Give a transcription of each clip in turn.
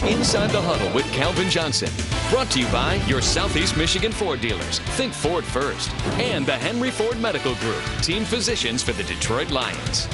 Inside the Huddle with Calvin Johnson. Brought to you by your Southeast Michigan Ford dealers. Think Ford first. And the Henry Ford Medical Group, team physicians for the Detroit Lions.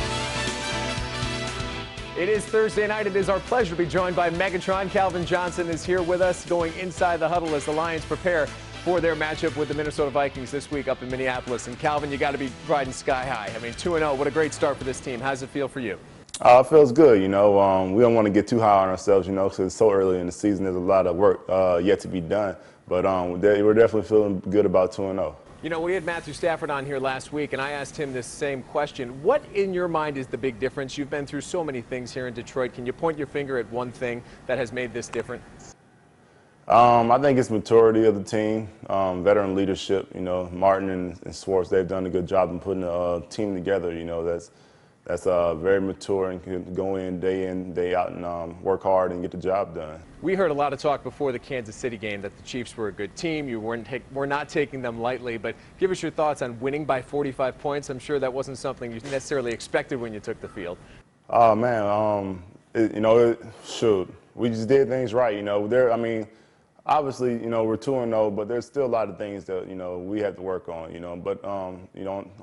It is Thursday night. It is our pleasure to be joined by Megatron. Calvin Johnson is here with us, going inside the huddle as the Lions prepare for their matchup with the Minnesota Vikings this week up in Minneapolis. And Calvin, you got to be riding sky high. I mean, 2-0, what a great start for this team. How does it feel for you? It feels good, we don't want to get too high on ourselves, because it's so early in the season. There's a lot of work yet to be done. But we're definitely feeling good about 2-0. We had Matthew Stafford on here last week, and I asked him this same question. What, in your mind, is the big difference? You've been through so many things here in Detroit. Can you point your finger at one thing that has made this different? I think it's maturity of the team, veteran leadership. Martin and Swartz, they've done a good job in putting a team together, that's very mature and can go in, day out, and work hard and get the job done. We heard a lot of talk before the Kansas City game that the Chiefs were a good team. You were not taking them lightly, but give us your thoughts on winning by 45 points. I'm sure that wasn't something you necessarily expected when you took the field. Oh, man, shoot, we just did things right, obviously, we're 2-0, but there's still a lot of things that, we have to work on, but, on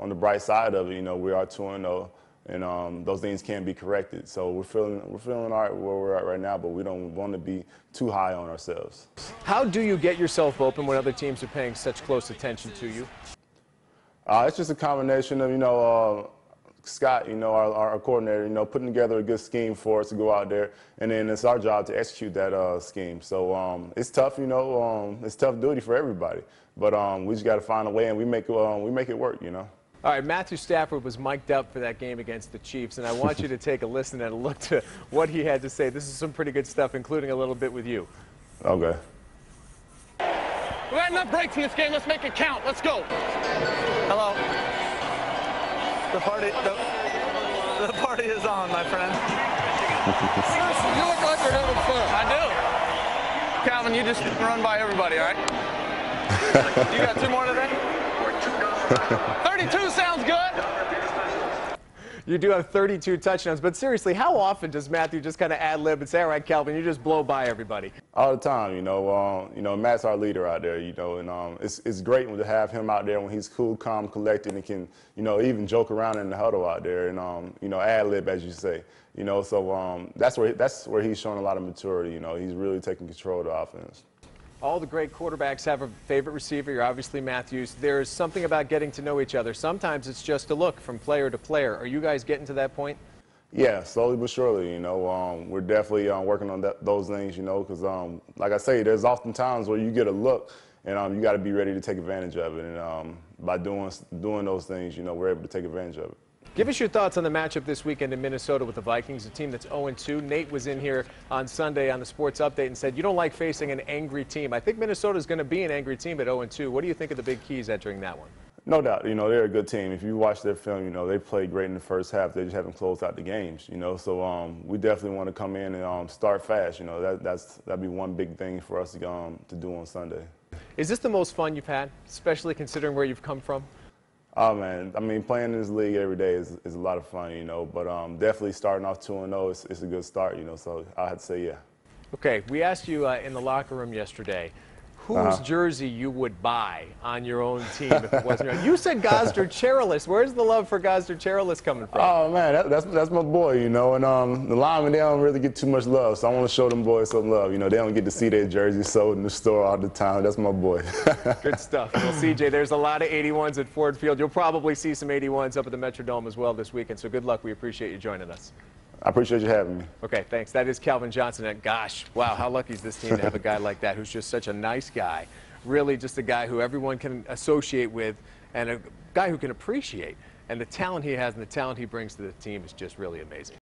the bright side of it, we are 2-0. And those things can be corrected. So we're feeling all right where we're at right now, but we don't want to be too high on ourselves. How do you get yourself open when other teams are paying such close attention to you? It's just a combination of, Scott, our coordinator, putting together a good scheme for us to go out there, and then it's our job to execute that scheme. So it's tough, it's tough duty for everybody, but we just got to find a way, and we make it work, All right, Matthew Stafford was mic'd up for that game against the Chiefs, and I want you to take a listen and a look to what he had to say. This is some pretty good stuff, including a little bit with you. Okay. We got enough breaks in this game. Let's make it count. Let's go. Hello. The party is on, my friend. You look like you're having fun. I do. Calvin, you just run by everybody, all right? You got 2 more today? 32 sounds good. You do have 32 touchdowns, but seriously, how often does Matthew just kind of ad-lib and say, all right, Calvin, you just blow by everybody? All the time, Matt's our leader out there, and it's great to have him out there when he's cool, calm, collected, and can, even joke around in the huddle out there and, ad-lib, as you say, so that's where he's showing a lot of maturity, he's really taking control of the offense. All the great quarterbacks have a favorite receiver. You're obviously Matthews. There's something about getting to know each other. Sometimes it's just a look from player to player. Are you guys getting to that point? Yeah, slowly but surely, we're definitely working on those things, because like I say, there's often times where you get a look and you got to be ready to take advantage of it. And by doing those things, we're able to take advantage of it. Give us your thoughts on the matchup this weekend in Minnesota with the Vikings, a team that's 0-2. Nate was in here on Sunday on the Sports Update and said you don't like facing an angry team. I think Minnesota's going to be an angry team at 0-2. What do you think of the big keys entering that one? No doubt. They're a good teim. If you watch their film, they played great in the first half. They just haven't closed out the games, So we definitely want to come in and start fast. That'd be one big thing for us to do on Sunday. Is this the most fun you've had, especially considering where you've come from? Oh, man, playing in this league every day is a lot of fun, but definitely starting off 2-0 is a good start, so I have to say, yeah. Okay, we asked you in the locker room yesterday whose jersey you would buy on your own team if it wasn't yours. You said Gosder Cherilus. Where's the love for Gosder Cherilus coming from? Oh, man, that's my boy, and the linemen, they don't really get too much love, so I want to show them boys some love. They don't get to see their jerseys sold in the store all the time. That's my boy. Good stuff. Well, CJ, there's a lot of 81s at Ford Field. You'll probably see some 81s up at the Metrodome as well this weekend, so good luck. We appreciate you joining us. I appreciate you having me. Okay, thanks. That is Calvin Johnson. And gosh, wow, how lucky is this team to have a guy like that who's just such a nice guy. Really just a guy who everyone can associate with and a guy who can appreciate. And the talent he has and the talent he brings to the team is just really amazing.